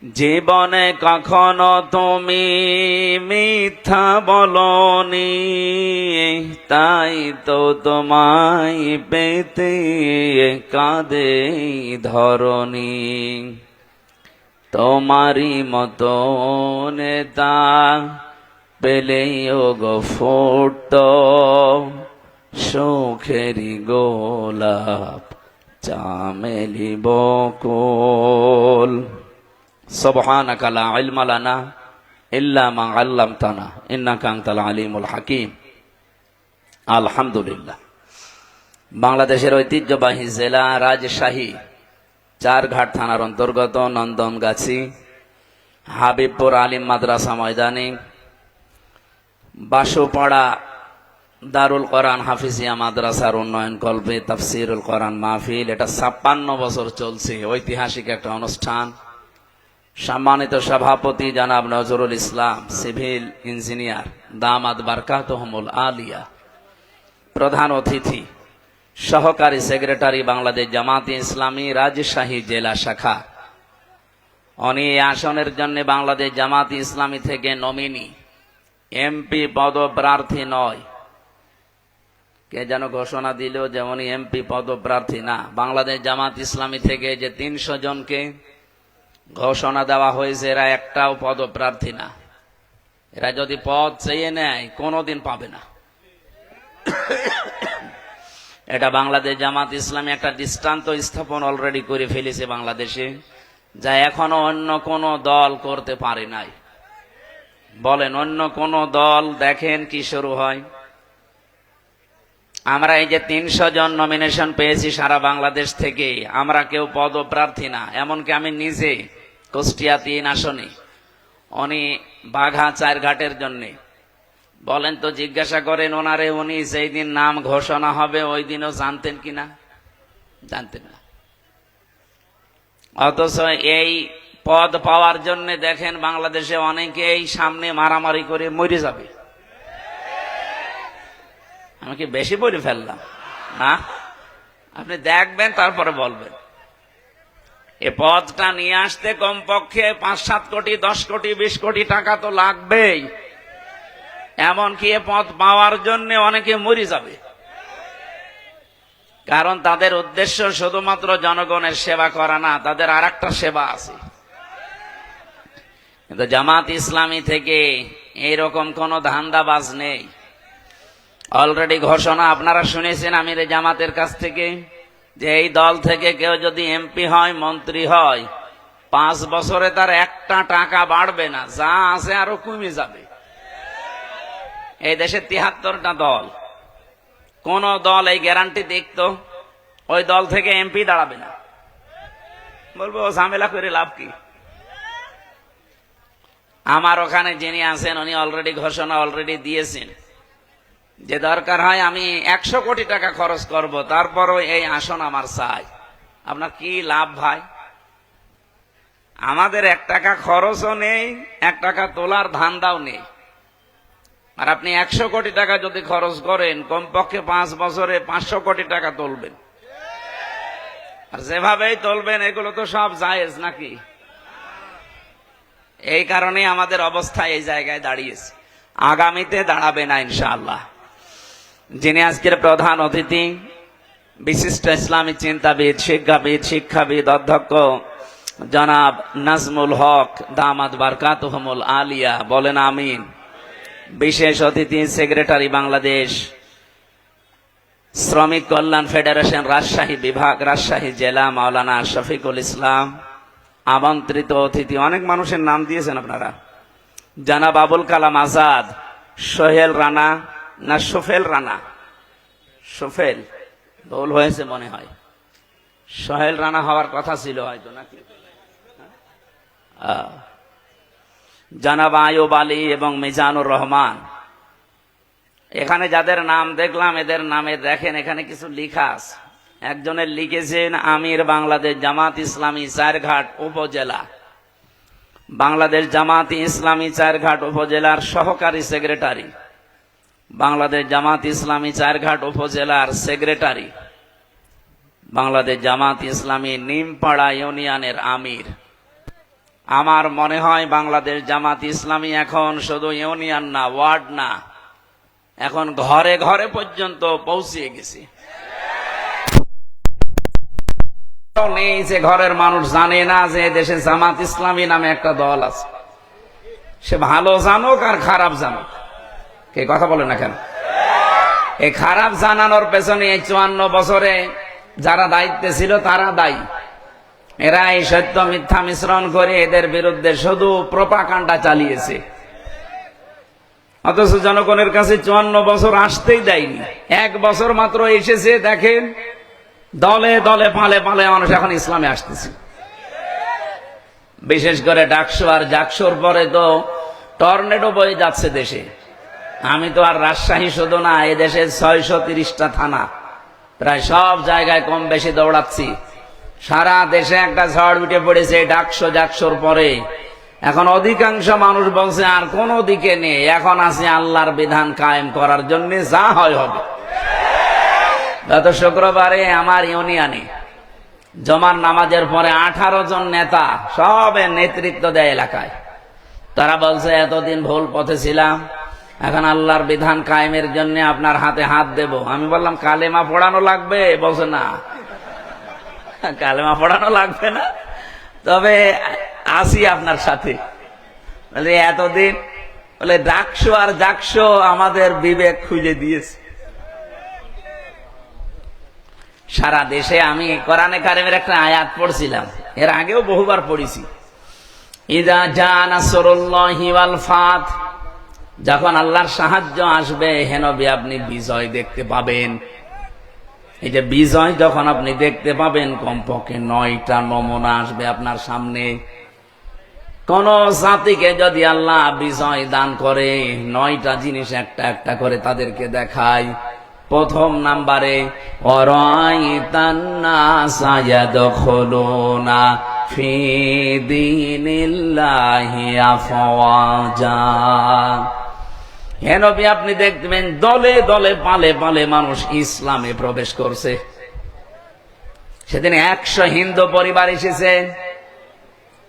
জীবনে কখনো তুমি মিথ্যা বলনি, তাই তো তোমায় পেতে কাঁদে ধরনি। তোমারই মতো নেতা পেলেও গো ফুটত সুখেরি গোলাপ চামেলি বকুল। সুবহানাকা লা ইলমা লানা ইল্লা মা আল্লামতানা ইন্নাকা আনতাল আলিমুল হাকিম। আলহামদুলিল্লাহ। বাংলাদেশের ঐতিহ্যবাহী জেলা রাজশাহী চারঘাট থানার অন্তর্গত নন্দনগাছি হাবিবপুর আলিম মাদ্রাসা ময়দানে বাসুপাড়া দারুল কোরআন হাফিজিয়া মাদ্রাসার উন্নয়ন কল্পে তাফসিরুল কোরআন মাহফিল। এটা 56 বছর চলছে, ঐতিহাসিক একটা অনুষ্ঠান। সম্মানিত সভাপতি জনাব নজরুল ইসলাম, সিভিল ইঞ্জিনিয়ার, দামাত বারকাতুহুমুল আলিয়া। প্রধান অতিথি সহকারী সেক্রেটারি বাংলাদেশ জামাতে ইসলামী রাজশাহী জেলা শাখা। উনি এই আসনের জন্য বাংলাদেশ জামাতে ইসলামী থেকে নমিনি, এমপি পদপ্রার্থী নয়। কে যেন ঘোষণা দিল যে উনি এমপি পদপ্রার্থী না। বাংলাদেশ জামাত ইসলামী থেকে যে 300 জনকে ঘোষণা দেওয়া হয়েছে, এরা একটাও পদপ্রার্থী না। এরা যদি পদ চেয়ে নেয় কোনোদিন পাবে না। এটা বাংলাদেশ জামাত ইসলামী একটা দৃষ্টান্ত স্থাপন অলরেডি করে ফেলেছে বাংলাদেশে, যা এখনো অন্য কোন দল করতে পারে নাই। বলেন অন্য কোন দল দেখেন কি শুরু হয়। আমরা এই যে 300 জন নমিনেশন পেয়েছি সারা বাংলাদেশ থেকে, আমরা কেউ পদপ্রার্থী না। এমনকি আমি নিজে কুষ্টিয়া 3 আসনে, উনি বাঘা 4 ঘাটের জন্য। বলেন তো, জিজ্ঞাসা করেন ওনারে, উনি যেই দিন নাম ঘোষণা হবে ওই দিনও জানতেন কিনা? জানতেন না। অথচ এই পদ পাওয়ার জন্য দেখেন বাংলাদেশে অনেকেই সামনে মারামারি করে মরে যাবে। আমি কি বেশি বলে ফেললাম না? আপনি দেখবেন তারপরে বলবেন। এ পদটা নিয়ে আসতে কমপক্ষে 5-7 কোটি, 10 কোটি, 20 কোটি টাকা তো লাগবেই। এমনকি এ পদ পাওয়ার জন্য অনেকে মরে যাবে, কারণ তাদের উদ্দেশ্য শুধুমাত্র জনগণের সেবা করা না, তাদের আর একটা সেবা আছে। কিন্তু জামাত ইসলামী থেকে এইরকম কোন ধান্দাবাজ নেই। অলরেডি ঘোষণা আপনারা শুনেছেন আমিরে জামাতের কাছ থেকে, যে এই দল থেকে কেউ যদি এমপি হয়, মন্ত্রী হয়, 5 বছরে তার একটা টাকা বাড়বে না, যা আছে আরো কমে যাবে। এই দেশে 73টা দল, কোন দল এই গ্যারান্টি দেখতো ওই দল থেকে এমপি দাঁড়াবে না? বলবো ঝামেলা করে লাভ কি? আমার ওখানে যিনি আছেন উনি অলরেডি ঘোষণা অলরেডি দিয়েছেন যে দরকার হয় আমি 100 কোটি টাকা খরচ করব, তারপরও এই আসন আমার চাই। আপনার কি লাভ ভাই? আমাদের 1 টাকা খরচও নেই, 1 টাকা তোলার ধান্দাও নেই। আর আপনি 100 কোটি টাকা যদি খরচ করেন, কমপক্ষে 5 বছরে 500 কোটি টাকা তুলবেন। আর যেভাবেই তুলবেন এগুলো তো সব জায়েজ নাকি? এই কারণে আমাদের অবস্থা এই জায়গায় দাঁড়িয়েছে। আগামীতে দাঁড়াবে না ইনশাআল্লাহ। যিনি আজকের প্রধান অতিথি, বিশিষ্ট ইসলামী চিন্তাবিদ, শিক্ষাবিদ অধ্যক্ষ জনাব নাজমুল হক, দামাত বারকাতুহুমুল আলিয়া, বলেন আমিন। বিশেষ অতিথি সেক্রেটারি বাংলাদেশ শ্রমিক কল্যাণ ফেডারেশন রাজশাহী বিভাগ, রাজশাহী জেলা, মাওলানা শফিকুল ইসলাম। আমন্ত্রিত অতিথি অনেক মানুষের নাম দিয়েছেন আপনারা, জনাব আবুল কালাম আজাদ, সোহেল রানা না সোফেল রানা? সোফেল ভুল হয়েছে মনে হয়, সোহেল রানা হওয়ার কথা ছিল হয়তো নাকি? জনাব আয়ুব আলী এবং মিজানুর রহমান। এখানে যাদের নাম দেখলাম এদের নামে দেখেন এখানে কিছু লেখা আছে। একজনের লিখেছেন আমির বাংলাদেশ জামাত ইসলামী 4 ঘাট উপজেলা। বাংলাদেশ জামাত ইসলামী 4 ঘাট উপজেলার সহকারী সেক্রেটারি, বাংলাদেশ জামাত ইসলামী 4 ঘাট উপজেলার সেক্রেটারি, বাংলাদেশ জামাত ইসলামী নিমপাড়া ইউনিয়নের আমির। আমার মনে হয় বাংলাদেশ জামাত ইসলামী এখন শুধু ইউনিয়ন না, ওয়ার্ড না, এখন ঘরে ঘরে পর্যন্ত পৌঁছিয়ে গেছে। নেই যে ঘরের মানুষ জানে না যে দেশে জামাত ইসলামী নামে একটা দল আছে। সে ভালো জানুক আর খারাপ জানুক, কে কথা বলে না কেন? এই খারাপ জানানোর পেছনে এই 54 বছরে যারা দায়িত্বে ছিল তারা দায়ী। এরা এই সত্য মিথ্যা মিশ্রণ করে এদের বিরুদ্ধে শুধু প্রোপাগান্ডা চালিয়েছে, অথচ জনগণের কাছে 54 বছর আসতেই দেয়নি। 1 বছর মাত্র এসেছে, দেখেন দলে দলে পালে পালে মানুষ এখন ইসলামে আসতেছে। বিশেষ করে ডাকসু আর জাকসুর পরে তো টর্নেডো বয়ে যাচ্ছে দেশে। আমি তো আর রাজশাহী শুধু না, এই দেশে 630টা থানা, প্রায় সব জায়গায় কম বেশি দৌড়াচ্ছি। সারা দেশে একটা ঝড় উঠে পড়েছে ডাকসু জাকসুর পরে। এখন অধিকাংশ মানুষ বলছে আর কোন দিকে নেই, এখন আছে আল্লাহর বিধান কায়েম করার জন্য, যা হয় হবে। গত শুক্রবারে আমার ইউনিয়নে জমার নামাজের পরে 18 জন নেতা সবের নেতৃত্ব দেয় এলাকায়। তারা বলছে এতদিন ভুল পথে ছিলাম, এখন আল্লাহর বিধান কায়েমের জন্য আপনার হাতে হাত দেব। আমি বললাম কালেমা পড়ানো লাগবে? বলছে না, কালেমা পড়ানো লাগবে না, তবে আসি আপনার সাথে। বলে এতদিন বলে ডাকসু আর জাকসু আমাদের বিবেক খুঁজে দিয়েছে। সারা দেশে আমি কোরআনে কারিমের একটা আয়াত পড়ছিলাম, এর আগেও বহুবার পড়েছি। ইযা জা নাসরুল্লাহি ওয়াল ফাত, যখন আল্লাহর সাহায্য আসবে হে নবী আপনি বিজয় দেখতে পাবেন। এই যে বিজয় যখন আপনি দেখতে পাবেন, কমপক্ষে 9টা নমুনা আসবে আপনার সামনে। কোন জাতিকে যদি আল্লাহ বিজয় দান করে, 9টা জিনিস একটা একটা করে তাদেরকে দেখায়। প্রথম নাম্বারে অরাইতান নাসা ইয়াদখুলুনা ফি দীনিল্লাহি আফওয়াজা, হে নবী আপনি দেখবেন দলে দলে পালে পালে মানুষ ইসলামে প্রবেশ করছে। সেদিন 100 হিন্দু পরিবার এসেছে।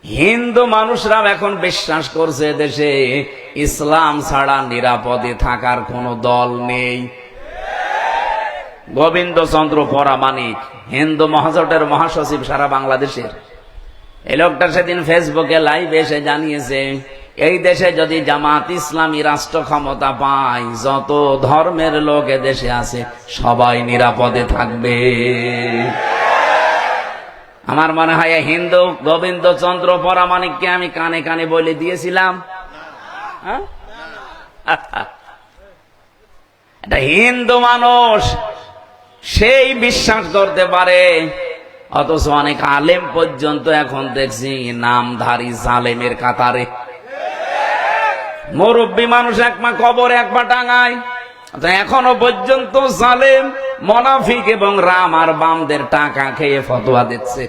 হিন্দু মানুষরা এখন বিশ্বাস করছে দেশে ইসলাম ছাড়া নিরাপদে থাকার কোনো দল নেই। গোবিন্দ চন্দ্র পরামানিক, হিন্দু মহাজোটের মহাসচিব সারা বাংলাদেশের, এই লোকটা সেদিন ফেসবুকে লাইভ এসে জানিয়েছে এই দেশে যদি জামাত ইসলামী রাষ্ট্র ক্ষমতা পায়, যত ধর্মের লোক দেশে আছে সবাই নিরাপদে থাকবে। আমার মনে হয় হিন্দু গোবিন্দ চন্দ্র পরামানিককে আমি কানে কানে বলে দিয়েছিলাম। এটা হিন্দু মানুষ, সেই বিশ্বাস করতে পারে, অথচ অনেক আলেম পর্যন্ত এখন দেখছি নামধারী জালেমের কাতারে। মুরব্বী মানুষ এক পা কবর এক পা টাঙায়, এখনো পর্যন্ত জালেম মুনাফিক এবং রাম আর বামদের টাকা খেয়ে ফতোয়া দিচ্ছে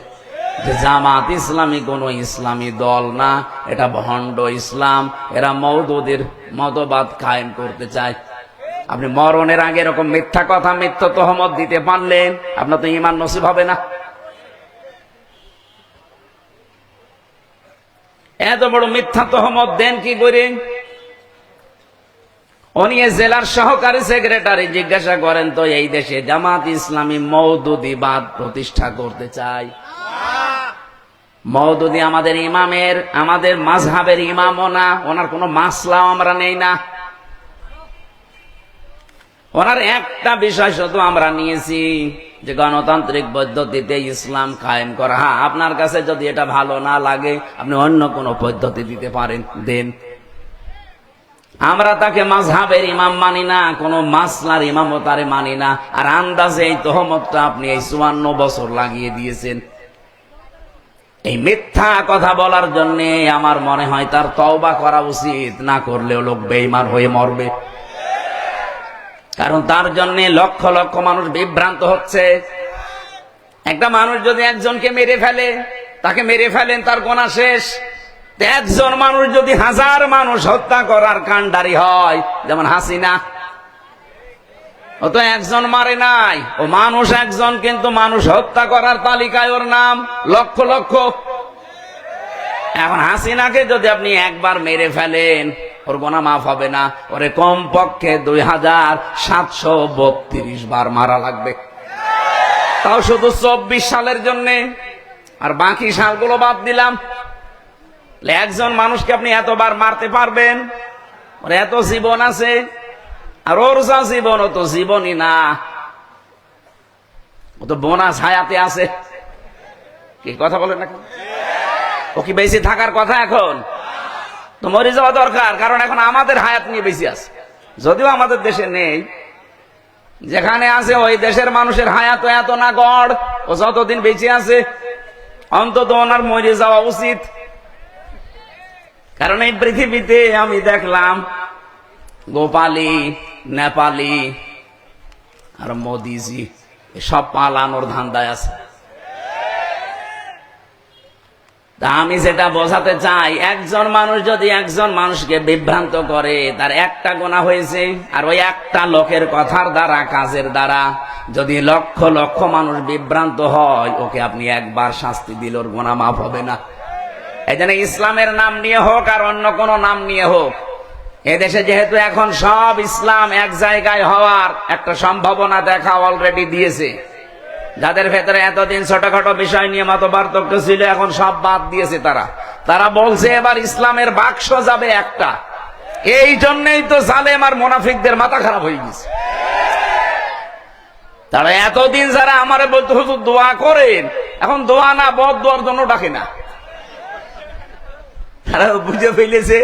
যে জামাত ইসলামী কোন ইসলামী দল না, এটা ভণ্ড ইসলাম, এরা মওদুদের মতবাদ কায়েম করতে চায়। আপনি মরণের আগে এরকম মিথ্যা কথা মিথ্যা তহমত দিতে পারলেন, আপনার তো ঈমান নসিব হবে না। এত বড় মিথ্যা তহমত দেন কি করে? উনি জেলার সহকারী সেক্রেটারি, জিজ্ঞাসা করেন তো এই দেশে জামাত ইসলামী মওদুদিবাদ প্রতিষ্ঠা করতে চায়। মওদুদি আমাদের ইমামের, আমাদের মাযহাবের ইমামও না, ওনার কোনো মাসলাও আমরা নেই না। ওনার একটা বিষয় শুধু আমরা নিয়েছি যে গণতান্ত্রিক পদ্ধতিতে ইসলাম কায়েম করা। হ্যাঁ, আপনার কাছে যদি এটা ভালো না লাগে আপনি অন্য কোনো পদ্ধতি দিতে পারেন, দেন। আমরা তাকে মাযহাবের ইমাম মানি না, কোন মাসলার ইমামও তারে মানি না। আর আন্দাজে এই তহমতটা আপনি এই 54 বছর লাগিয়ে দিয়েছেন। এই মিথ্যা কথা বলার জন্য আমার মনে হয় তার তওবা করা উচিত, না করলেও লোক বেঈমান হয়ে মরবে। কারণ তার জন্য লক্ষ লক্ষ মানুষ বিভ্রান্ত হচ্ছে। একটা মানুষ যদি একজনকে মেরে ফেলে, তাকে মেরে ফেলেন, তার গোনা শেষ। একজন মানুষ যদি 1000 মানুষ হত্যা করার কাণ্ডারি হয়, যেমন হাসিনা, ও তো একজন মারে নাই, ও মানুষ একজন, কিন্তু মানুষ হত্যা করার তালিকায় ওর নাম লক্ষ লক্ষ। এখন হাসিনাকে যদি আপনি একবার মেরে ফেলেন, ওর গোনা মাফ হবে না, ওরে কমপক্ষে 2732 বার মারা লাগবে, তাও শুধু 24 সালের জন্য। আর বাকি সালগুলো বাদ দিলাম। একজন মানুষকে আপনি এতবার মারতে পারবেন? ওর এত জীবন আছে, আর ওর যা জীবন ও তো জীবনই না, ও তো বোনাস হায়াতে আছে। কি কথা বলেন না? ও কি বেশি থাকার কথা? এখন তো মরে যাওয়া দরকার, কারণ এখন আমাদের হায়াত নিয়ে বেশি আছে। যদিও আমাদের দেশে নেই, যেখানে আছে ওই দেশের মানুষের হায়াত এত না গড়, ও যতদিন বেঁচে আছে অন্তত ওনার মরে যাওয়া উচিত। কারণ এই পৃথিবীতে আমি দেখলাম গোপালী, নেপালি আর মোদিজি সব পালানোর ধান্দায় আছে। তা আমি যেটা বোঝাতে চাই, একজন মানুষ যদি একজন মানুষকে বিভ্রান্ত করে, তার একটা গোনা হয়েছে। আর ওই একটা লোকের কথার দ্বারা, কাজের দ্বারা যদি লক্ষ লক্ষ মানুষ বিভ্রান্ত হয়, ওকে আপনি একবার শাস্তি দিলে ওর গোনা মাফ হবে না। এই জন্য ইসলামের নাম নিয়ে হোক আর অন্য কোন নাম নিয়ে হোক, এদেশে যেহেতু এখন সব ইসলাম এক জায়গায় হওয়ার একটা সম্ভাবনা দেখা অলরেডি দিয়েছে, যাদের ভেতরে এতদিন ছোটখাটো বিষয় নিয়ে মত পার্থক্য ছিল, এখন সব বাদ দিয়েছে। তারা বলছে এবার ইসলামের বাক্স যাবে একটা। এই জন্যই তো জালেম আর মুনাফিকদের মাথা খারাপ হয়ে গেছে। তারা এতদিন যারা আমারে বলতে হুজুর দোয়া করেন, এখন দোয়া না বদ দোয়ার জন্য ডাকে না। তারা বুঝে ফেলেছে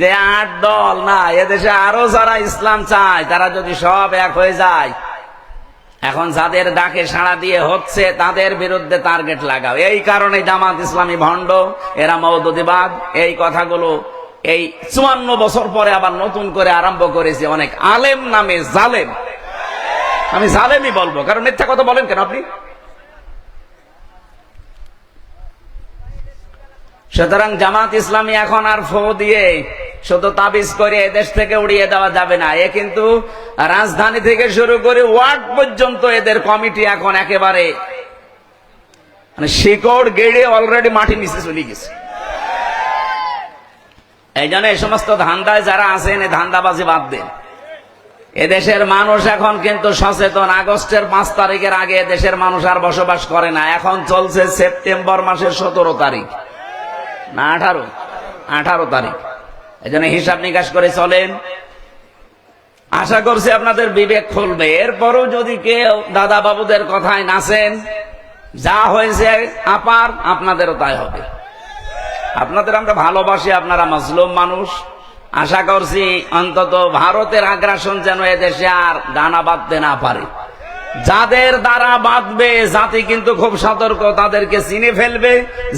যে 8 দল না, এদেশে আরো যারা ইসলাম চায় তারা যদি সব এক হয়ে যায়, এখন যাদের ডাকে সাড়া দিয়ে হচ্ছে তাদের বিরুদ্ধে টার্গেট লাগাও। এই কারণে জামাত ইসলামী ভণ্ড, এরা মওদুদিবাদ, এই কথাগুলো এই 54 বছর পরে আবার নতুন করে আরম্ভ করেছে অনেক আলেম নামে জালেম। আমি জালেমই বলবো, কারণ মিথ্যা কথা বলেন কেন আপনি? সুতরাং জামাত ইসলামী এখন আর ফো দিয়ে শুধু তাবিজ করে এদেশ থেকে উড়িয়ে দেওয়া যাবে না। এ কিন্তু রাজধানী থেকে শুরু করে ওয়ার্ড পর্যন্ত এদের কমিটি এখন একেবারে মানে শিকড় গেড়ে অলরেডি মাটির নিচে চলে গেছে। এই জন্য এই সমস্ত ধান্দায় যারা আছেন, এই ধান্দাবাজি বাদ দেন। এদেশের মানুষ এখন কিন্তু সচেতন। আগস্টের 5 তারিখের আগে দেশের মানুষ আর বসবাস করে না। এখন চলছে সেপ্টেম্বর মাসের 17 তারিখ না 18 তারিখ। এই জন্য হিসাব নিকাশ করে চলেন। আশা করছি আপনাদের বিবেক খুলবে। এরপরও যদি কেউ দাদা বাবুদের কথায় নাচেন, যা হয়েছে আপার আপনাদেরও তাই হবে। আপনাদের আমরা ভালোবাসি, আপনারা মজলুম মানুষ। আশা করছি অন্তত ভারতের আগ্রাসন যেন এদেশে আর দানা বাঁধতে না পারে। যাদের দ্বারা বাঁধবে জাতি কিন্তু খুব সতর্ক, তাদেরকে চিনে ফেলবে,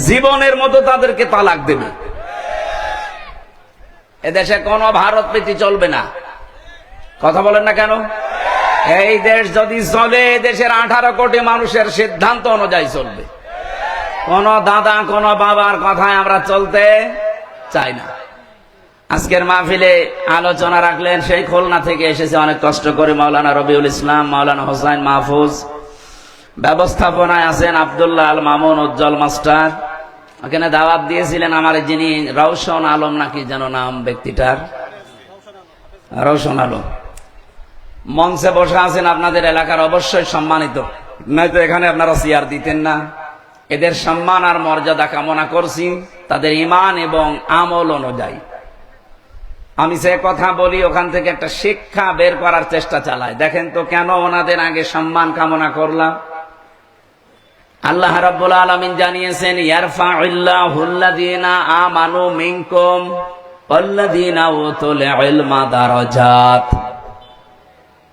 জীবনের মতো তাদেরকে তালাক দেবে। এদেশে কোনো ভারত প্রীতি চলবে না। কথা বলেন না কেন? এই দেশ যদি চলে, দেশের 18 কোটি মানুষের সিদ্ধান্ত অনুযায়ী চলবে। কোন দাদা কোন বাবার কথায় আমরা চলতে চাই না। আজকের মাহফিলে আলোচনা রাখলেন সেই খুলনা থেকে এসেছে অনেক কষ্ট করে মাওলানা রবিউল ইসলাম, মাওলানা হোসাইন মাহফুজ। ব্যবস্থাপনায় আছেন আব্দুল্লাহ আল মামুন উজ্জ্বল মাস্টার। ওখানে দাওয়াত দিয়েছিলেন আমার যিনি রওশন আলম নাকি যেন নাম ব্যক্তিটার, রওশন আলম। মঞ্চে বসে আছেন আপনাদের এলাকার অবশ্যই সম্মানিত, নয়তো এখানে আপনারা চেয়ার দিতেন না। এদের সম্মান আর মর্যাদা কামনা করছি তাদের ঈমান এবং আমল অনুযায়ী। আমি যে কথা বলি ওখান থেকে একটা শিক্ষা বের করার চেষ্টা চালাই। দেখেন তো কেন ওনাদের আগে সম্মান কামনা করলাম। আল্লাহ রাব্বুল আলামিন জানিয়েছেন, ইয়ারফাউল্লাহুল্লাযীনা আমানু মিনকুম ওয়াল্লাযীনা উতুল ইলমা দারাজাত।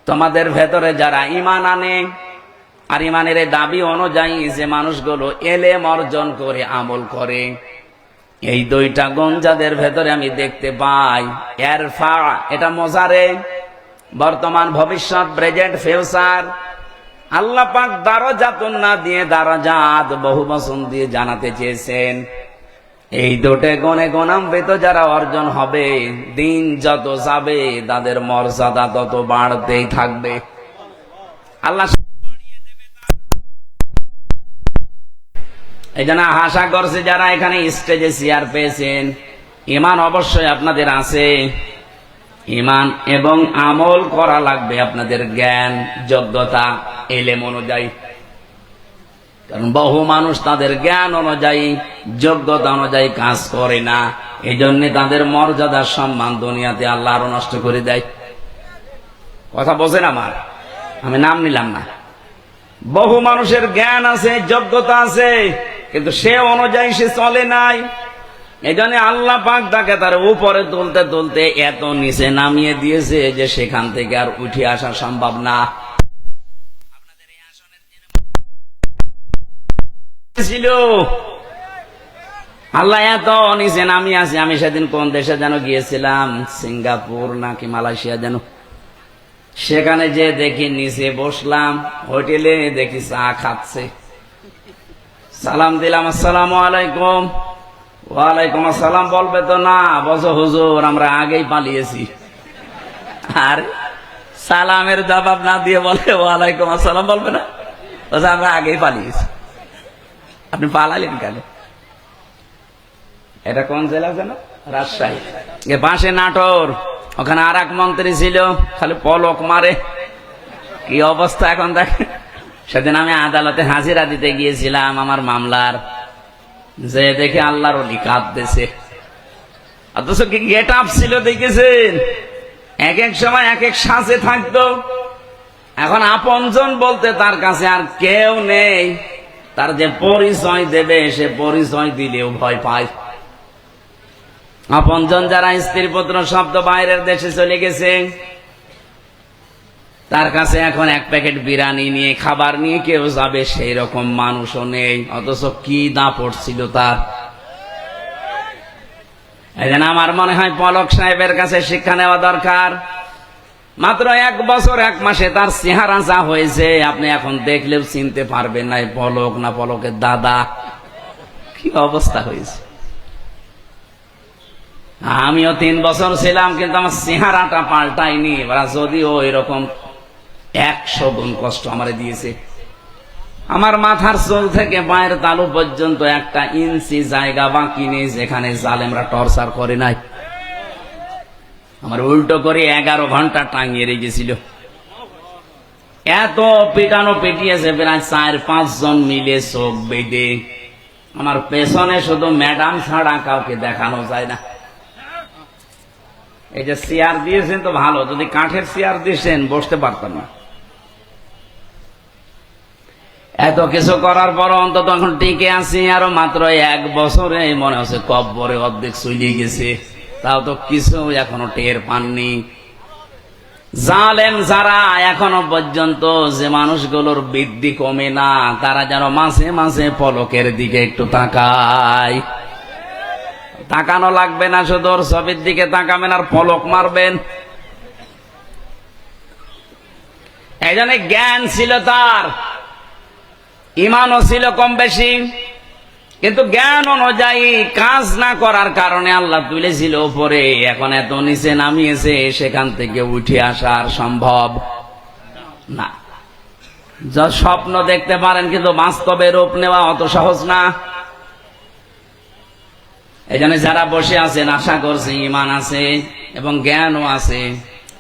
তোমাদের ভেতরে যারা ঈমান আনে আর ঈমানের দাবি অনুযায়ী যে মানুষগুলো ইলম অর্জন করে আমল করে, এই দুইটা গুণ যাদের ভেতরে আমি দেখতে পাই। ইয়ারফা এটা মোজারে, বর্তমান ভবিষ্যৎ, প্রেজেন্ট ফিউচার। আল্লাহ পাক দারাজাতুন না দিয়ে দারাজাত বহু বচন দিয়ে জানাতে চেয়েছেন। এই দুটো গুণে গুণান্বিত যারা অর্জন হবে, দিন যত যাবে তাদের মর্যাদা তত বাড়তেই থাকবে। আল্লাহ এই জন্য আশা করছি যারা এখানে স্টেজে চেয়ার পেয়েছেন, ঈমান অবশ্যই আপনাদের আছে। ঈমান এবং আমল করা লাগবে আপনাদের জ্ঞান, যোগ্যতা, এলেম অনুযায়ী। কারণ বহু মানুষ তাদের জ্ঞান অনুযায়ী, যোগ্যতা অনুযায়ী কাজ করে না, এই জন্য তাদের মর্যাদা, সম্মান দুনিয়াতে আল্লাহ আরো নষ্ট করে দেয়। কথা বোঝেন আমার? আমি নাম নিলাম না। বহু মানুষের জ্ঞান আছে, যোগ্যতা আছে, কিন্তু সে অনুযায়ী সে চলে নাই। এই জন্য আল্লাহ পাক তাকে তার উপরে তুলতে তুলতে এত নিচে নামিয়ে দিয়েছে যে সেখান থেকে আর উঠে আসা সম্ভব না। ছিল আল্লাহ এত নিচে নামিয়ে আছে। আমি সেদিন কোন দেশে যেন গিয়েছিলাম, সিঙ্গাপুর নাকি মালয়েশিয়া যেন, সেখানে যে দেখি নিচে বসলাম হোটেলে, দেখি চা খাচ্ছে। সালাম দিলাম, আসসালামু আলাইকুম। ওয়ালাইকুম আসসালাম বলবে তো না, বলছো হুজুর আমরা আগেই পালিয়েছি। আর সালামের জবাব না দিয়ে বলে ওয়ালাইকুম আসসালাম বলবে না, বলছে আমরা আগেই পালিয়েছি। আপনি পালালেন কেন? এটা কোন জেলা যেন? রাজশাহী। পাশে নাটোর, ওখানে আর এক মন্ত্রী ছিল, খালি পলক মারে। কি অবস্থা এখন দেখে। সেদিন আমি আদালতে হাজিরা দিতে গিয়েছিলাম আমার মামলার, যে দেখে আল্লাহর ওলি কাঁদতেছে। অথচ কি গেট আপ ছিল দেখেছেন? এক এক সময় এক এক সাজে থাকতো। এখন আপনজন বলতে তার কাছে আর কেউ নেই। তার যে পরিচয় দেবে, সে পরিচয় দিলেও ভয় পায়। আপনজন যারা, স্ত্রী পুত্র শব্দ বাইরের দেশে চলে গেছে, তার কাছে এখন এক প্যাকেট বিরিয়ানি নিয়ে, খাবার নিয়ে কেউ যাবে, সেই রকম মানুষও নেই। অথচ কি দাপট ছিল তার। এই জন্য আমার মনে হয় পলক সাহেবের কাছে শিক্ষা নেওয়া দরকার। মাত্র 1 বছর 1 মাসে তার চেহারা যা হয়েছে, আপনি এখন দেখলেও চিনতে পারবেন না পলক না পলকের দাদা। কি অবস্থা হয়েছে। আমিও 3 বছর ছিলাম, কিন্তু আমার চেহারাটা পাল্টাইনি। যদিও এরকম 100 গুণ কষ্ট আমারে দিয়েছে। আমার মাথার চুল থেকে পায়ের তালু পর্যন্ত 1 ইঞ্চি জায়গা বাকি নেই যেখানে জালেমরা টর্চার করে নাই। আমার উল্টো করে 11 ঘন্টা টাঙিয়ে রেখেছিল। এত পিটানো পিটিয়েছে, প্রায় 4-5 জন মিলে চোখ বেঁধে। আমার পেছনে শুধু ম্যাডাম ছাড়া কাউকে দেখানো যায় না। এই যে চেয়ার দিয়েছেন তো ভালো, যদি কাঠের চেয়ার দিয়েছেন বসতে পারতাম না। এত কিছু করার পর অন্তত এখন টিকে আছি। আরো মাত্র 1 বছরে মনে হচ্ছে কব্বরে অর্ধেক চলে গেছে, তাও তো কিছু এখনো টের পাননি। জালেম যারা এখনো পর্যন্ত, যে মানুষগুলোর বৃদ্ধি কমে না, তারা যেন মাঝে মাঝে পলকের দিকে একটু তাকায়। তাকানো লাগবে না, শুধু ওর ছবির দিকে তাকাবেন আর পলক মারবেন। এই জন্য জ্ঞান ছিল তার, ঈমানও ছিল কম বেশি, কিন্তু জ্ঞান অনুযায়ী কাজ না করার কারণে আল্লাহ তুলেছিল উপরে। এখন এত নিচে নামিয়েছে, সেখান থেকে উঠে আসা আর সম্ভব না। যা স্বপ্ন দেখতে পারেন, কিন্তু বাস্তবে রূপ নেওয়া অত সহজ না। এই জন্য যারা বসে আছেন, আশা করছি ঈমান আছে এবং জ্ঞানও আছে।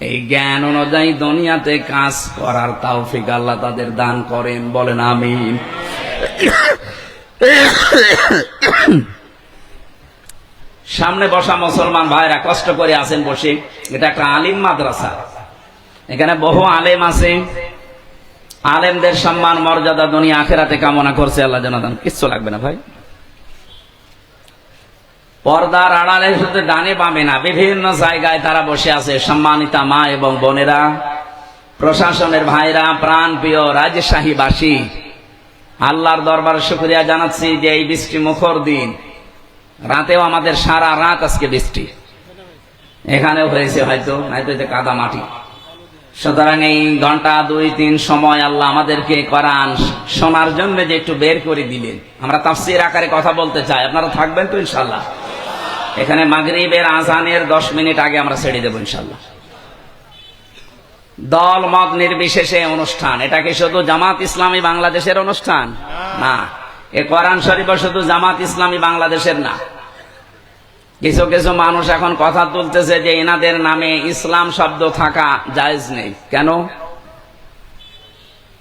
এই জ্ঞান অনুযায়ী দুনিয়াতে কাজ করার তৌফিক আল্লাহ তাদের দান করেন, বলেন আমিন। সামনে বসা মুসলমান ভাইরা কষ্ট করে আছেন বসে। এটা একটা আলিম মাদ্রাসা, এখানে বহু আলেম আছে। আলেমদের সম্মান মর্যাদা দুনিয়া আখেরাতে কামনা করছে আল্লাহ যেন দান। কিচ্ছু লাগবে না ভাই। পর্দার আড়ালে শুধু ডানে বামে না, বিভিন্ন জায়গায় তারা বসে আছে। সম্মানিতা মা এবং বোনেরা, প্রশাসনের ভাইরা, প্রাণ প্রিয় রাজশাহীবাসী, আল্লাহর দরবারে শুকরিয়া জানাচ্ছি যে এই বৃষ্টি মুখর দিন, রাতেও আমাদের সারা রাত আজকে বৃষ্টি। এখানেও হয়েছে হয়তো, নয়তো কাদা মাটি। সুতরাং এই ঘন্টা 2-3 সময় আল্লাহ আমাদেরকে কোরআন শোনার জন্য যে একটু বের করে দিলেন। আমরা তাফসীর আকারে কথা বলতে চাই, আপনারা থাকবেন তো ইনশাআল্লাহ? এখানে মাগরিবের আজানের 10 মিনিট আগে আমরা ছেড়ে দেব ইনশাআল্লাহ। দল মত নির্বিশেষে অনুষ্ঠান। এটা কি শুধু জামাত ইসলামী বাংলাদেশের অনুষ্ঠান? না, এ কোরআন শরীফ শুধু জামাত ইসলামী বাংলাদেশের না, কিছু কিছু মানুষ এখন কথা তুলতেছে যে এনাদের নামে ইসলাম শব্দ থাকা জায়েজ নেই। কেন?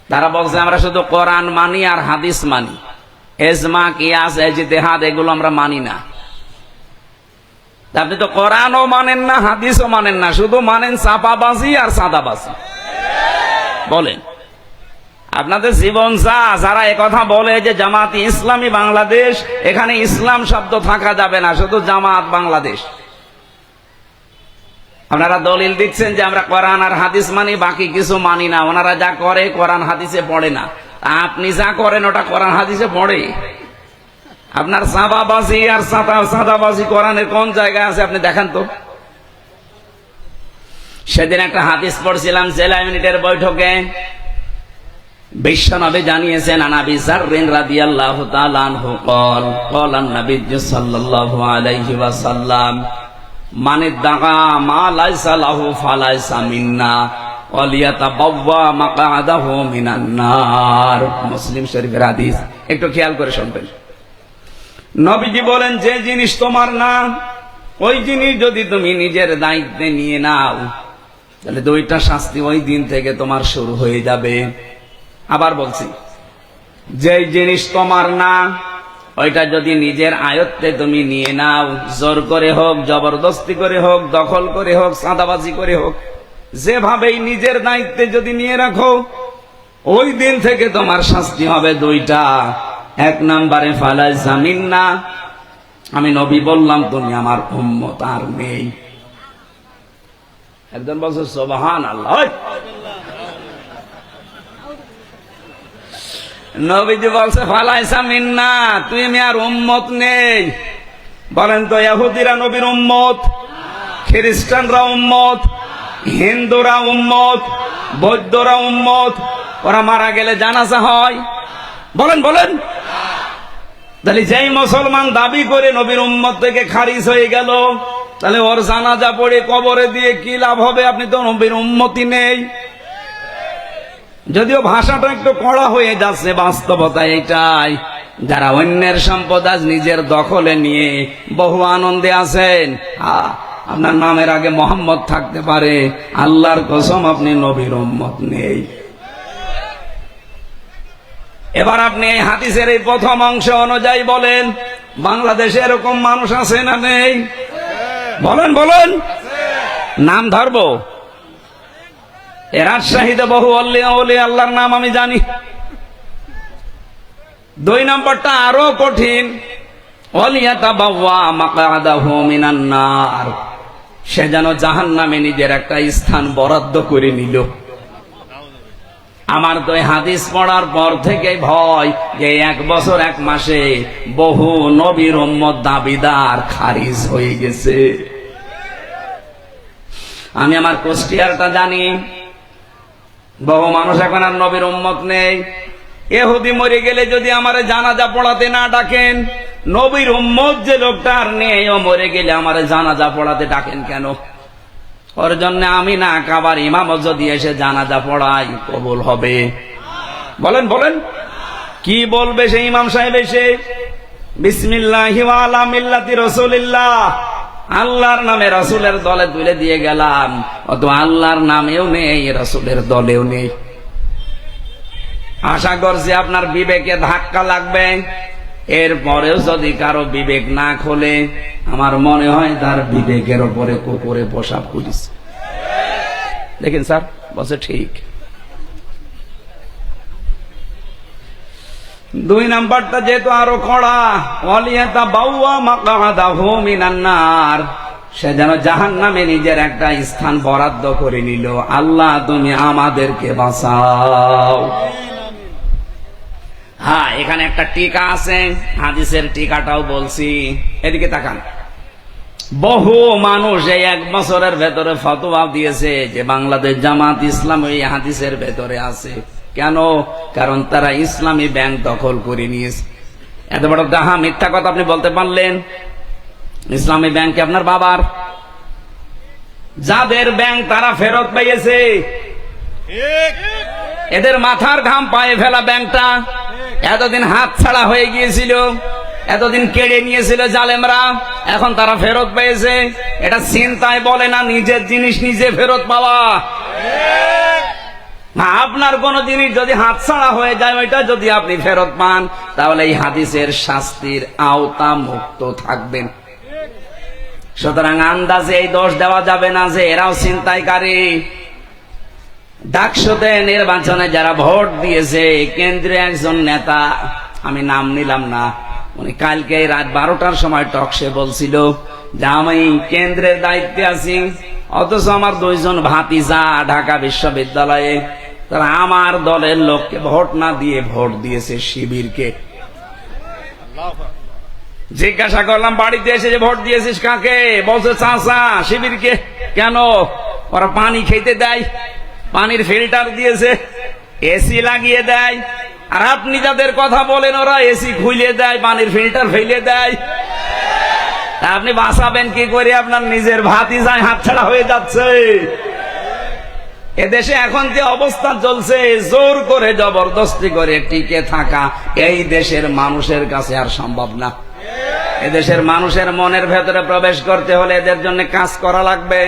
তারা বলছে আমরা শুধু কোরআন মানি আর হাদিস মানি, এজমা কিয়াস ইজতিহাদ এগুলো আমরা মানি না। আপনি তো কোরআনও মানেন না, হাদিসও মানেন না, শুধু মানেন চাপাবাজি আর সাদাবাজি। বলেন আপনাদের জীবন যারা একথা বলে যে জামাতি ইসলামী বাংলাদেশ, এখানে ইসলাম শব্দ থাকা যাবে না, শুধু জামাত বাংলাদেশ। আপনারা দলিল দিচ্ছেন যে আমরা কোরআন আর হাদিস মানি, বাকি কিছু মানি না। ওনারা যা করে কোরআন হাদিসে পড়ে না, আপনি যা করেন ওটা কোরআন হাদিসে পড়ে। আপনার সাদাবাজি আর সাদাবাজি কোরআনের কোন জায়গায় আছে আপনি দেখান তো। সেদিন একটা হাদিস পড়ছিলাম জেলা ইউনিটের বৈঠকে, বিশ্বনবী জানিয়েছেন আনাবি যাররিন রাদিয়াল্লাহু তাআলা আনহু قال قال النبي صلى الله عليه وسلم من ادعى ما ليس له فليس منا وليتبوأ مقعده من النار। মুসলিম শরীফের হাদিস, একটু খেয়াল করে শুনবেন। নবীজি বলেন যে জিনিস তোমার না, ওই জিনিস যদি তুমি নিজের দায়িত্বে নিয়ে নাও তাহলে দুইটা শাস্তি ওই দিন থেকে তোমার শুরু হয়ে যাবে। আবার বলছি, যে জিনিস তোমার না ওইটা যদি নিজের আয়ত্তে তুমি নিয়ে নাও, জোর করে হোক, জবরদস্তি করে হোক, দখল করে হোক, চাঁদাবাজি করে হোক, যেভাবেই নিজের দায়িত্বে যদি নিয়ে রাখো, ওই দিন থেকে তোমার শাস্তি হবে দুইটা। এক নম্বরে ফালাইসা মিন্না, আমি নবী বললাম তুমি আমার উম্মত আর নেই। একজন বলছে সুবহানাল্লাহ। নবীজি বলছে ফালাইসা মিন্না, তুমি আর উম্মত নেই। বলেন তো ইহুদিরা নবীর উম্মত, খ্রিস্টানরা উম্মত, হিন্দুরা উম্মত, বৌদ্ধরা উম্মত। ওরা মারা গেলে জানাজা হয়, বলেন বলেন। তাহলে যেই মুসলমান দাবি করে নবীর উম্মত থেকে খারিজ হয়ে গেল, তাহলে ওর জানাজা পড়ে কবরে দিয়ে কি লাভ হবে? আপনি তো নবীর উম্মতই নেই। যদিও ভাষাটা একটু কড়া হয়ে যাচ্ছে, বাস্তবতা এটাই। যারা অন্যের সম্পদ আজ নিজের দখলে নিয়ে বহু আনন্দে আছেন, আপনার নামের আগে মোহাম্মদ থাকতে পারে, আল্লাহর কসম আপনি নবীর উম্মত নেই। এবার আপনি এই হাদিসের এই প্রথম অংশ অনুযায়ী বলেন, বাংলাদেশে এরকম মানুষ আছে না নেই? বলেন বলেন, নাম ধরবো। রাজশাহীতে বহু অলি আল্লাহর নাম আমি জানি। দুই নম্বরটা আরো কঠিন, ওয়ালিয়াতাবাওয়া মাকআদাহু মিনান নার, সে যেন জাহান্নামে নিজের একটা স্থান বরাদ্দ করে নিল। আমার তো হাদিস পড়ার পর থেকে ভয় যে 1 বছর 1 মাসে বহু নবীর উম্মত দাবিদার খারিজ হয়ে গেছে। আমি আমার কুষ্টিয়ারটা জানি, বহু মানুষ এখন আর নবীর উম্মত নেই। ইহুদি মরে গেলে যদি আমারে জানাজা পড়াতে না ডাকেন, নবীর উম্মত যে লোকটা আর নেই, ও মরে গেলে আমারে জানাজা পড়াতে ডাকেন কেন? ওর জন্য আমি না কাবার ইমাম যদি এসে জানাজা পড়াই কবুল হবে? বলেন বলেন, কি বলবে সেই ইমাম সাহেব এসে? বিসমিল্লাহি ওয়া আলা মিল্লাতি রাসূলিল্লাহ, আল্লাহর নামে রাসূলের দলে তুলে দিয়ে গেলাম। অত আল্লাহর নামেও নেই, রাসূলের দলেও নেই। আশা করছি আপনার বিবেকে ধাক্কা লাগবে। এরপরেও যদি কারো বিবেক না খোলে, আমার মনে হয় তার বিবেকের উপরে কুকুরে পেশাব করেছে। দেখেন স্যার বলছে ঠিক। 2 নাম্বারটা যেহেতু আরো কড়া, ওয়ালিয়াতাবাওয়া মাকআদাহু মিনান নার, সে যেন জাহান্নামে নিজের একটা স্থান বরাদ্দ করে নিল। আল্লাহ তুমি আমাদেরকে বাঁচাও। হ্যাঁ, এখানে একটা টিকা আছে, হাদিসের টিকাটাও বলছি, এদিকে তাকান। বহু মানুষ এই 1 বছরের ভেতরে ফতোয়া দিয়েছে যে বাংলাদেশ জামাত ইসলাম এই হাদিসের ভেতরে আছে। কেন? কারণ তারা ইসলামী ব্যাংক দখল করে নিয়েছে। এত বড় দাহা মিথ্যা কথা আপনি বলতে পারলেন? ইসলামী ব্যাংক আপনার বাবার, যাদের ব্যাংক তারা ফেরত পেয়েছে, এদের মাথার ঘাম পায়ে ফেলা ব্যাংকটা। এতদিন হাত ছাড়া হয়ে গিয়েছিল, এতদিন কেড়ে নিয়েছিল জালেমরা, এখন তারা ফেরত পেয়েছে। এটা চিন্তায় বলে না নিজের জিনিস নিজে ফেরত পাওয়া। না, আপনার কোন জিনিস যদি হাত ছাড়া হয়ে যায়, ওইটা যদি আপনি ফেরত পান, তাহলে এই হাদিসের শাস্তির আওতা মুক্ত থাকবেন। সুতরাং আন্দাজে এই দোষ দেওয়া যাবে না যে এরাও ছিনতাইকারী। ডাকসুতে নির্বাচনে যারা ভোট দিয়েছে, কেন্দ্রীয় একজন নেতা, আমি নাম নিলাম না, উনি কালকে রাত 12টার সময় টকশে বলছিল যে আমি কেন্দ্রের দায়িত্বে আছি, অথচ আমার 2 জন ভাতিজা ঢাকা বিশ্ববিদ্যালয়ে, তারা আমার দলের লোককে ভোট না দিয়ে ভোট দিয়েছে শিবিরকে। জিজ্ঞাসা করলাম বাড়িতে এসে যে ভোট দিয়েছিস কাকে? বলছে চাচা শিবিরকে। কেন? ওরা পানি খেতে দেয়, পানির ফিল্টার দিয়েছে, এসি লাগিয়ে দেয়, আর আপনি যাদের কথা বলেন ওরা এসি খুলে দেয়, পানির ফিল্টার ফেলে দেয়। আপনি বাঁচাবেন কি করে? আপনার নিজের ভাতিজায় হাতছাড়া হয়ে যাচ্ছে। এদেশে এখন যে অবস্থা চলছে, জোর করে জবরদস্তি করে টিকে থাকা এই দেশের মানুষের কাছে আর সম্ভব না। এদেশের মানুষের মনের ভেতরে প্রবেশ করতে হলে এদের জন্য কাজ করা লাগবে।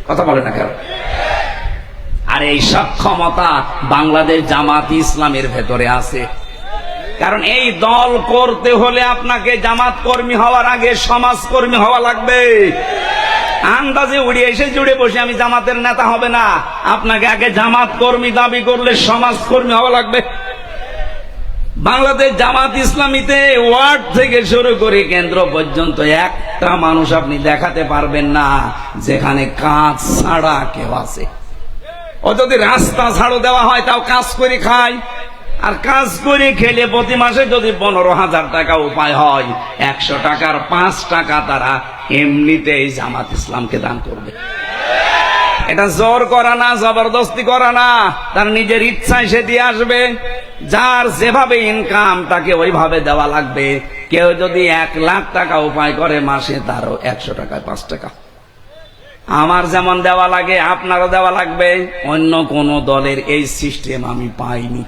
কথা বলে না কেন? আর এই সক্ষমতা বাংলাদেশ জামাত ইসলামের ভেতরে আছে। কারণ এই দল করতে হলে আপনাকে জামাত কর্মী হওয়ার আগে সমাজকর্মী হওয়া লাগবে। আন্দাজে উড়ে এসে জুড়ে বসে আমি জামাতের নেতা হবে না, আপনাকে আগে জামাত কর্মী দাবি করলে সমাজকর্মী হওয়া লাগবে। বাংলাদেশ জামাত ইসলামীতে ওয়ার্ড থেকে শুরু করে কেন্দ্র পর্যন্ত একটা মানুষ আপনি দেখাতে পারবেন না যেখানে কাজ ছাড়া কেউ আছে। ও যদি রাস্তা ছাড়ো দেওয়া হয় তাও কাজ করে খায়, আর কাজ করে খেলে প্রতি মাসে যদি 15,000 টাকা উপায় হয়, 100 টাকার 5 টাকা তারা এমনিতেই জামাত ইসলামকে দান করবে। এটা জোর করা না, জবরদস্তি করা না, তার নিজের ইচ্ছায় সে দিয়ে আসবে। যার যেভাবে ইনকাম তাকে ওইভাবে দেওয়া লাগবে। কেউ যদি 1 লাখ টাকা উপায় করে মাসে, তারও 100 টাকায় 5 টাকা। আমার যেমন দেওয়া লাগে আপনারও দেওয়া লাগবে। অন্য কোন দলের এই সিস্টেম আমি পাইনি।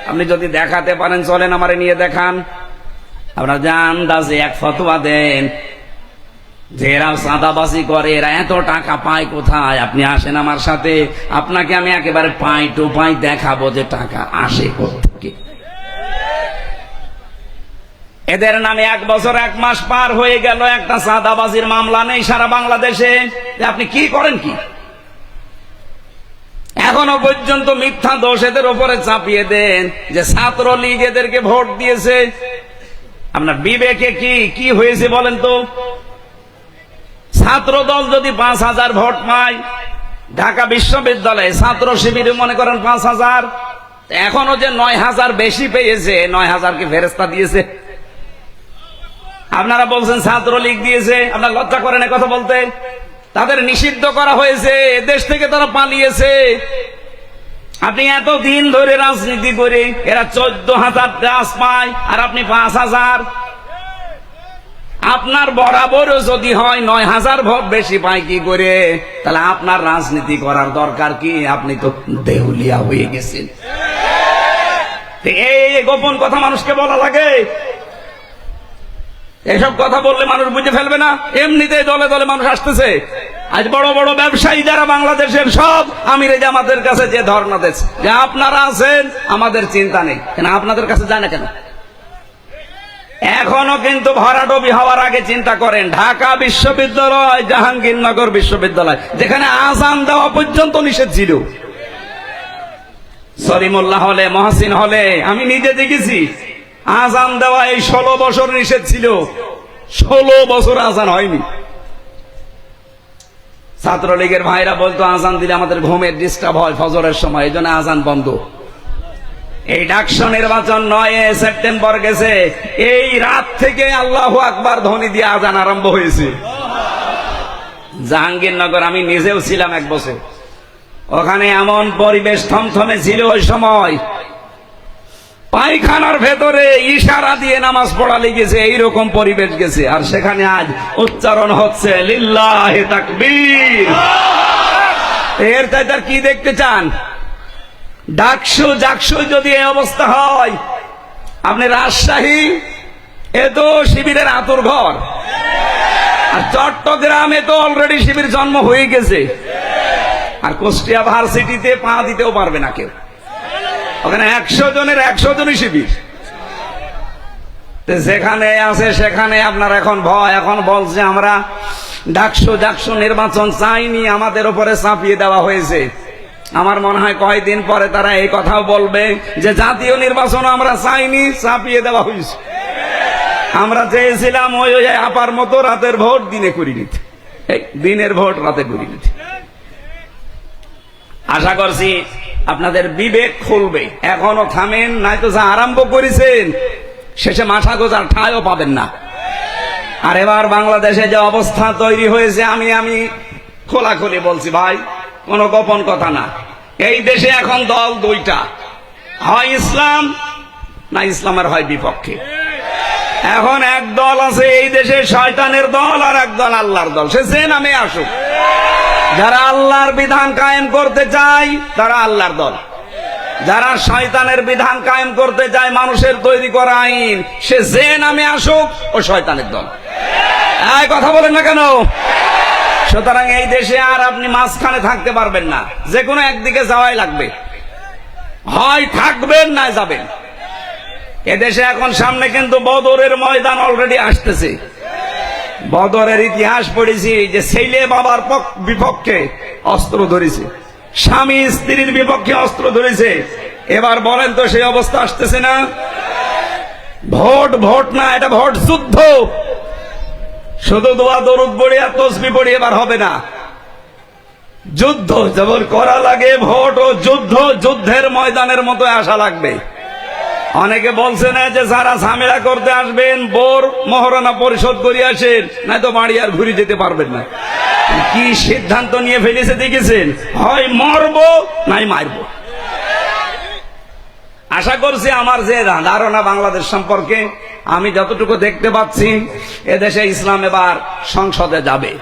আপনি যদি দেখাতে পারেন চলেন আমারে নিয়ে দেখান। আপনারা যে আন্দাজে এক ফতোয়া দেন যে এরা চাঁদাবাজি করে, এরা এত টাকা পায় কোথায়, আপনি আসেন আমার সাথে, আপনাকে আমি একেবারে পাই টু পাই দেখাবো যে টাকা আসে কোথেকে। এদের নামে 1 বছর 1 মাস পার হয়ে গেল, একটা চাঁদাবাজির মামলা নেই সারা বাংলাদেশে। আপনি কি করেন কি? এখনো পর্যন্ত মিথ্যা দোষ এদের উপরে চাপিয়ে দেন যে ছাত্রলীগ এদেরকে ভোট দিয়েছে। আপনার বিবেকে কি হয়েছে বলেন তো? ছাত্র দল যদি 5,000 ভোট পায়, ঢাকা বিশ্ববিদ্যালয়ে ছাত্র শিবিরে মনে করেন 5,000, এখনো যে 9,000 বেশি পেয়েছে, 9,000 কি ফেরেস্তা দিয়েছে? আপনারা বলছেন ছাত্রলীগ দিয়েছে, আপনার লজ্জা করেন কথা বলতে? তাদের নিষিদ্ধ করা হয়েছে, দেশ থেকে তারা পালিয়েছে। আপনি এত দিন ধরে রাজনীতি করে এরা 14,000 গাছ পায়, আর আপনি 5,000। আপনার বরাবরও যদি হয় 9,000 ভোট বেশি পায় কি করে, তাহলে আপনার রাজনীতি করার দরকার কি? আপনি তো দেউলিয়া হয়ে গেছেন। এই গোপন কথা মানুষকে বলা লাগে? এসব কথা বললে মানুষ বুঝে ফেলবে না? এমনিতেই দলে দলে মানুষ আসতেছে। আজ বড় বড় ব্যবসায়ী যারা বাংলাদেশের, সব আমিরে জামাতের কাছে যে ধর্ণা দিচ্ছে যে আপনারা আছেন, আমাদের চিন্তা নেই। কেন আপনাদের কাছে যায় না কেন? এখনো কিন্তু ভরাডুবি হওয়ার আগে চিন্তা করেন। ঢাকা বিশ্ববিদ্যালয়, জাহাঙ্গীরনগর বিশ্ববিদ্যালয়, যেখানে আযান দেওয়া পর্যন্ত নিষেধ ছিল, সলিমুল্লাহ হলে, মহসিন হলে, আমি নিজে দেখেছি আযান দেওয়া এই 16 বছর নিষেধ ছিল। 16 বছর আযান হয়নি। ছাত্রলীগের ভাইরা বলতো আযান দিলে আমাদের ঘুমের ডিস্টার্ব হয় ফজরের সময়, এই জন্য আযান বন্ধ। এই ডাকসু নির্বাচন 9 সেপ্টেম্বর গেছে, এই রাত থেকে আল্লাহু আকবার ধ্বনি দিয়ে আযান আরম্ভ হয়েছে। জাহাঙ্গীরনগর আমি নিজেও ছিলাম 1 বছর, ওখানে এমন পরিবেশ থমথমে ছিল ওই সময়, পায়খানার ভেতরে ইশারা দিয়ে নামাজ পড়া লেগেছে, এইরকম পরিবেশ গেছে। আর সেখানে আজ উচ্চারণ হচ্ছে লিল্লাহি তাকবীর। এর চাইতে আর কি দেখতে চান? ডাকসু জাকসু যদি এই অবস্থা হয়, আপনি রাজশাহী, এ তো শিবিরের আতুর ঘর, আর চট্টগ্রামে তো অলরেডি শিবির জন্ম হয়ে গেছে। আর কুষ্টিয়া ভার্সিটিতে পা দিতেও পারবে না কেউ, ওখানে 100 জনের 100 জনই শিবির। যেখানে আছে সেখানে আপনার এখন ভয়, এখন বলছে আমরা ডাকসু নির্বাচন চাইনি, আমাদের উপরে চাপিয়ে দেওয়া হয়েছে। আমার মনে হয় কয়েকদিন পরে তারা এই কথাও বলবে যে জাতীয় নির্বাচন আমরা চাইনি, চাপিয়ে দেওয়া হয়েছে। আমরা চেয়েছিলাম ওই আপার মতো রাতের ভোট দিনে করি নিতে, দিনের ভোট রাতে করি নিতে। আশা করছি আপনাদের বিবেক খুলবে, এখনো থামেন, নয়তো যা আরম্ভ করেছেন শেষে মাথা গোজার ঠাঁইও পাবেন না। আর এবার বাংলাদেশে যে অবস্থা তৈরি হয়েছে, আমি খোলাখুলি বলছি ভাই, কোনো গোপন কথা না। এই দেশে এখন দল দুইটা, হয় ইসলাম না ইসলামের হয় বিপক্ষে। এখন এক দল আছে এই দেশে শয়তানের দল, আর এক দল আল্লাহর দল, সে যে নামে আসুক। যারা আল্লাহর বিধান কায়েম করতে চায় তারা আল্লাহর দল, যারা শয়তানের বিধান কায়েম করতে চায়, মানুষের তৈরি করা আইন, সে যে নামে আসুক ও শয়তানের দল। এই কথা বলেন না কেন? সুতরাং এই দেশে আর আপনি মাঝখানে থাকতে পারবেন না, যে কোনো একদিকে যাওয়াই লাগবে, হয় থাকবেন না যাবেন। এদেশে এখন সামনে কিন্তু বদরের ময়দান অলরেডি আসতেছে। বদরের ইতিহাস পড়েছি যে ছেলে বাবার বিপক্ষে অস্ত্র ধরেছে, স্বামী স্ত্রীর বিপক্ষে অস্ত্র ধরেছে। এবার বলেন তো সেই অবস্থা আসতেছে না? ভোট না, এটা ভোট যুদ্ধ। শুধু দোয়া দরুদ পড়ে আর তসবিহ পড়ে এবার হবে না, যুদ্ধ যেমন করা লাগে, ভোট ও যুদ্ধ, যুদ্ধের ময়দানের মতো আসা লাগবে। অনেকে বলছে না যে যারা ঝামেলা করতে আসবেন বোর মহারণা পরিশোধ করে আসেন, নয়তো বাড়ি আর ঘুরে যেতে পারবেন না। কি সিদ্ধান্ত নিয়ে ফেলেছে দেখেছেন? হয় মরবো নাই মারবো। আশা করছি আমার যে ধারণা বাংলাদেশ সম্পর্কে, আমি যতটুকু দেখতে পাচ্ছি, এদেশে ইসলাম এবার সংসদে যাবে।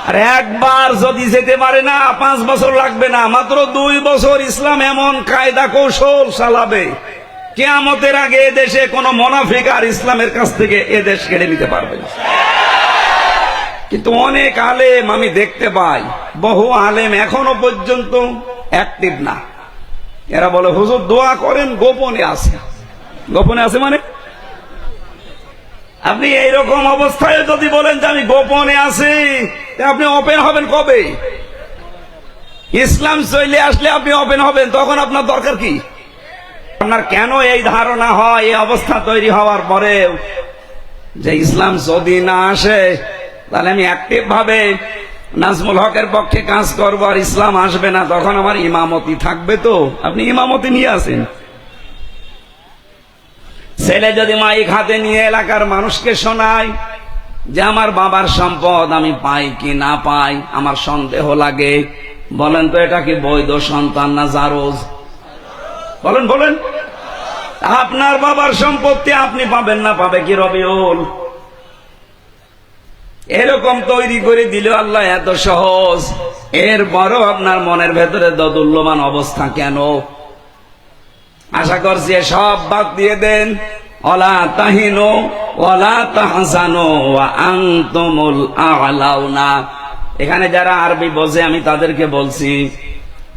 আর একবার যদি যেতে পারে না, 5 বছর লাগবে না, মাত্র 2 বছর ইসলাম এমন কায়দা কৌশল চালাবে, কিয়ামতের আগে এদেশে কোন মুনাফিক আর ইসলামের কাছ থেকে এদেশ কেড়ে নিতে পারবে না। কিন্তু অনেক আলেম আমি দেখতে পাই, বহু আলেম এখনো পর্যন্ত অ্যাক্টিভ না। এরা বলে হুজুর দোয়া করেন, গোপনে আছে। গোপনে আছে মানে আপনি এইরকম অবস্থায় যদি বলেন যে আমি গোপনে আছি, আপনি ওপেন হবেন কবে? ইসলাম চলে আসলে আপনি ওপেন হবেন, তখন আপনার দরকার কি? আপনার কেন এই ধারণা হয় এই অবস্থা তৈরি হওয়ার পরেও যে ইসলাম যদি না আসে তাহলে আমি অ্যাক্টিভ ভাবে নাজমুল হকের পক্ষে কাজ করবো, আর ইসলাম আসবে না, তখন আমার ইমামতি থাকবে? তো আপনি ইমামতি নিয়ে আসেন। ছেলে যদি মাইক হাতে নিয়ে এলাকার মানুষকে শোনায় যে আমার বাবার সম্পদ আমি পাই কি না পাই, আমার সন্দেহ লাগে, বলেন তো এটা কি বৈধ সন্তান না জারজ? বলেন বলেন, আপনার বাবার সম্পত্তি আপনি পাবেন না, পাবে কি রবিউল? এরকম তৈরি করে দিল আল্লাহ, এত সহজ। এরপরও আপনার মনের ভেতরে দোদুল্যমান অবস্থা কেন? আশা করছি সব বাদ দিয়ে দেন। ওয়ালা তাহিনু ওয়ালা তাহজানু ওয়া আনতুমুল আ'লাউনা। এখানে যারা আরবি বোঝে আমি তাদেরকে বলছি,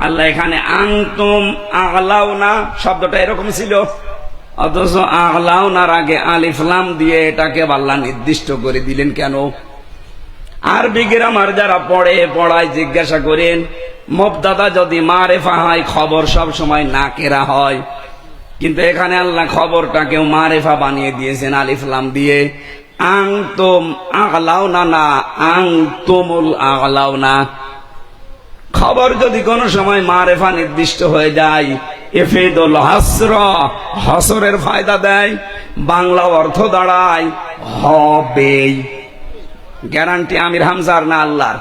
আল্লাহ এখানে আনতুম আ'লাউনা শব্দটা এরকম ছিল, অথচ আ'লাউনার আগে আলিফ লাম দিয়ে এটাকে আল্লাহ নির্দিষ্ট করে দিলেন কেন? আরবি গ্রামার যারা পড়ায় জিজ্ঞাসা করেন, মুবতাদা যদি মারেফা হয় খবর সব সময় নাকেরা হয়, কিন্তু এখানে আল্লাহ খবরটাকেও মারেফা বানিয়ে দিয়েছেন আলিফ লাম দিয়ে। আনতুম আ'লাউনা না আনতুমুল আ'লাউনা। খবর যদি কোনো সময় মারেফা নির্দিষ্ট হয়ে যায়, ইফিদুল হাসর, হাসরের ফায়দা দেয়, বাংলা অর্থ দাঁড়ায় হবেই। গ্যারান্টি আমির হামজার না আল্লাহর?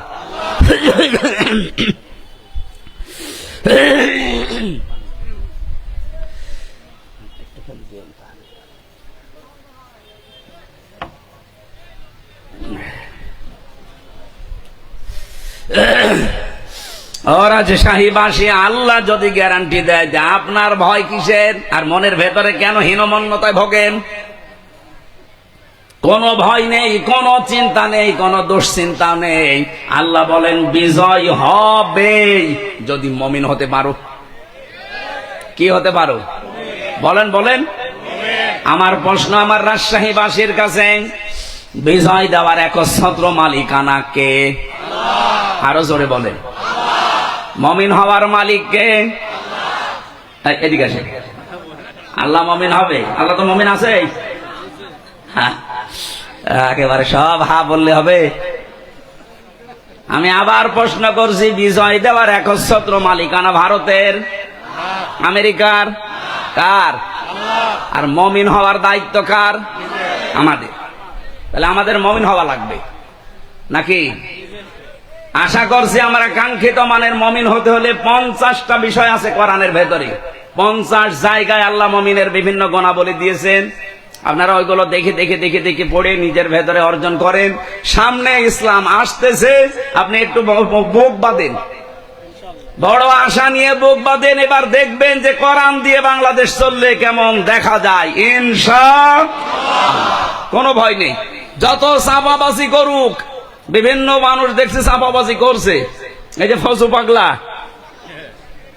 ও রাজশাহীবাসী, আল্লাহ যদি গ্যারান্টি দেয় যে আপনার ভয় কিসের, আর মনের ভেতরে কেন হীনমন্যতায় ভোগেন? কোনো ভয় নেই, কোনো চিন্তা নেই, কোনো দুশ্চিন্তা নেই। আল্লাহ বলেন বিজয় হবে যদি মমিন হতে পারো। কি হতে পারো? বলেন বলেন। আমার প্রশ্ন আমার রাজশাহীবাসীর কাছে, বিজয় দেওয়ার একচ্ছত্র মালিকানা কে? আরো জোরে বলেন। মমিন হওয়ার মালিক কে? এদিকে আসে। আল্লাহ মমিন হবে? আল্লাহ তো মমিন আছে। হ্যাঁ, একেবারে সব হা বললে হবে? আমি আবার প্রশ্ন করছি, বিজয় দেওয়ার একচ্ছত্র মালিকানা ভারতের, আমেরিকার, কার? আর মমিন হওয়ার দায়িত্ব কার? আমাদের। তাহলে আমাদের মমিন হওয়া লাগবে নাকি? আশা করছি আমরা কাঙ্ক্ষিত মানের মমিন হতে হলে 50টা বিষয় আছে কোরআনের ভেতরে। 50 জায়গায় আল্লাহ মমিনের বিভিন্ন গুণাবলী দিয়েছেন। আপনারা ওইগুলো দেখে দেখে দেখে দেখে পড়ে নিজের ভেতরে অর্জন করেন। সামনে ইসলাম আসতেছে, আপনি একটু বুক বাঁধেন, বড় আশা নিয়ে বুক বাঁধেন। এবার দেখবেন যে কোরআন দিয়ে বাংলাদেশ চললে কেমন দেখা যায় ইনশাআল্লাহ। কোনো ভয় নেই। যত চাপাবাজি করুক, বিভিন্ন মানুষ দেখছে চাপাবাজি করছে। এই যে ফজু পাগলা,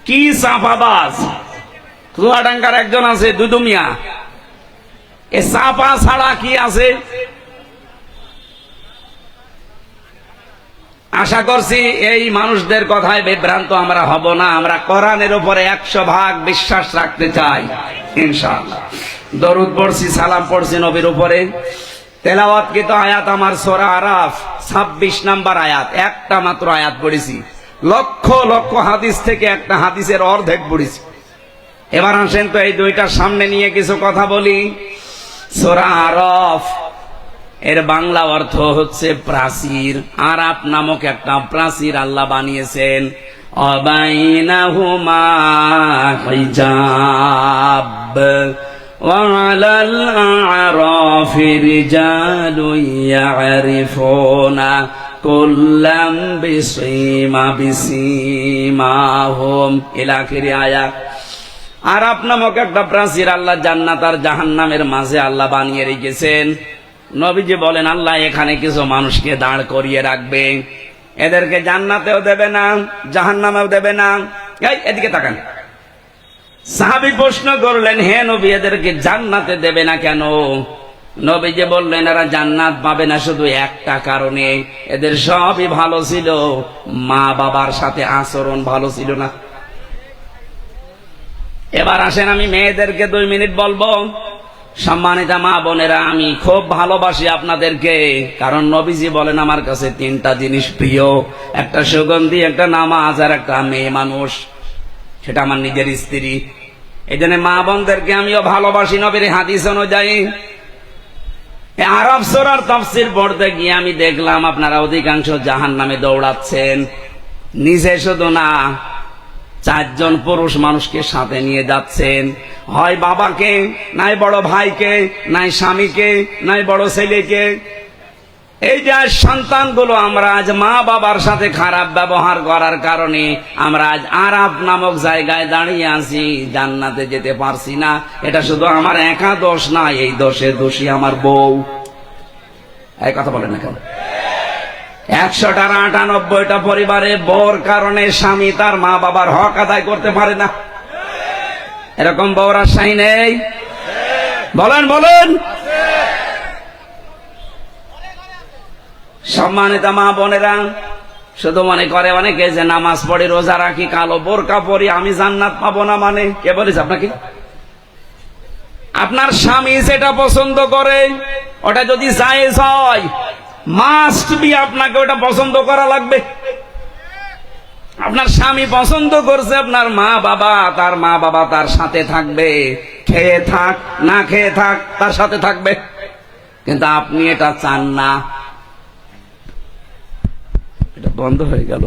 কি চাপাবাজ! চুয়াডাঙ্গার একজন আছে দুদু মিয়া, এ চাপা ছাড়া কি আছে? আশা করছি এই মানুষদের কথায় বিভ্রান্ত আমরা হব না। আমরা কোরআনের উপরে 100% বিশ্বাস রাখতে চাই ইনশাআল্লাহ। দরুদ পড়ছি, সালাম পড়ছি নবীর উপরে। তেলাওয়াতকৃত আয়াত আমার সূরা আরাফ 26 নম্বর আয়াত, একটা মাত্র আয়াত পড়েছি। লক্ষ লক্ষ হাদিস থেকে একটা হাদিসের অর্ধেক পড়েছি। এবার আসেন তো এই দুইটার সামনে নিয়ে কিছু কথা বলি। সূরা আরাফ এর বাংলা অর্থ হচ্ছে প্রাচীর। আরাফ নামক একটা প্রাচীর আল্লাহ বানিয়েছেন। অবাইনাহুমা হিজাব وعلى الأعراف رجال يعرفون كلا بسيماهم إلى آخر آية। আরাফ নামক একটা প্রাচীর আল্লাহ জান্নাত আর জাহান্নামের মাঝে আল্লাহ বানিয়ে রেখেছেন। নবীজি বলেন আল্লাহ এখানে কিছু মানুষকে দাঁড় করিয়ে রাখবে, এদেরকে জান্নাতেও দেবে না, জাহান্নামেও দেবে না। এদিকে তাকান। সাহাবী প্রশ্ন করলেন, হে নবী, এদেরকে জান্নাতে দেবে না কেন? নবীজি বললেন এরা জান্নাত পাবে না শুধু একটা কারণে, এদের সবই ভালো ছিল, মা বাবার সাথে আচরণ ভালো ছিল না। এবার আসেন আমি মেয়েদেরকে 2 মিনিট বলবো। সম্মানিতা মা বোনেরা, আমি খুব ভালোবাসি আপনাদেরকে, কারণ নবীজি বলেন আমার কাছে 3টা জিনিস প্রিয়, একটা সুগন্ধি, একটা নামাজ, আর একটা মেয়ে মানুষ, সেটা আমার নিজের স্ত্রী। এই জন্য মা বোনদেরকে আমিও ভালোবাসি নবীর হাদিস অনুযায়ী। আরাফ সূরার তাফসীর পড়তে গিয়ে আমি দেখলাম আপনারা অধিকাংশ জাহান্নামে দৌড়াচ্ছেন। নিজে শুধু না, 4 জন পুরুষ মানুষকে সাথে নিয়ে যাচ্ছেন, হয় বাবাকে, নাই বড় ভাইকে, নাই স্বামীকে, নাই বড় ছেলেকে। এই যে সন্তানগুলো আমরা আজ মা বাবার সাথে খারাপ ব্যবহার করার কারণে আমরা আজ আরাফ নামক জায়গায় দাঁড়িয়ে আছি, জান্নাতে যেতে পারছি না। এটা শুধু আমার একা দোষ না, এই দোষের দোষী আমার বউ। এই কথা বলেন না কেন? 100টার 98টা পরিবারে বউর কারণে স্বামী তার মা বাবার হক আদায় করতে পারে না। এরকম বউর আশাই নেই? বলেন বলেন। সম্মানিত মা বোনেরা, শুধু মনে করে অনেকে যে নামাজ পড়ি, রোজা রাখি, কালো বোরকা পরি, আমি জান্নাত পাবো না। মানে কে বলেছে আপনাকে? আপনার স্বামী যেটা পছন্দ করে ওটা যদি জায়েজ হয়, মাস্ট বি আপনাকে ওটা পছন্দ করা লাগবে। আপনার স্বামী পছন্দ করছে আপনার মা বাবা, তার মা বাবা তার সাথে থাকবে, খেয়ে থাক না খেয়ে থাক তার সাথে থাকবে। কিন্তু আপনি এটা চান না। এটা বন্ধ হয়ে গেল।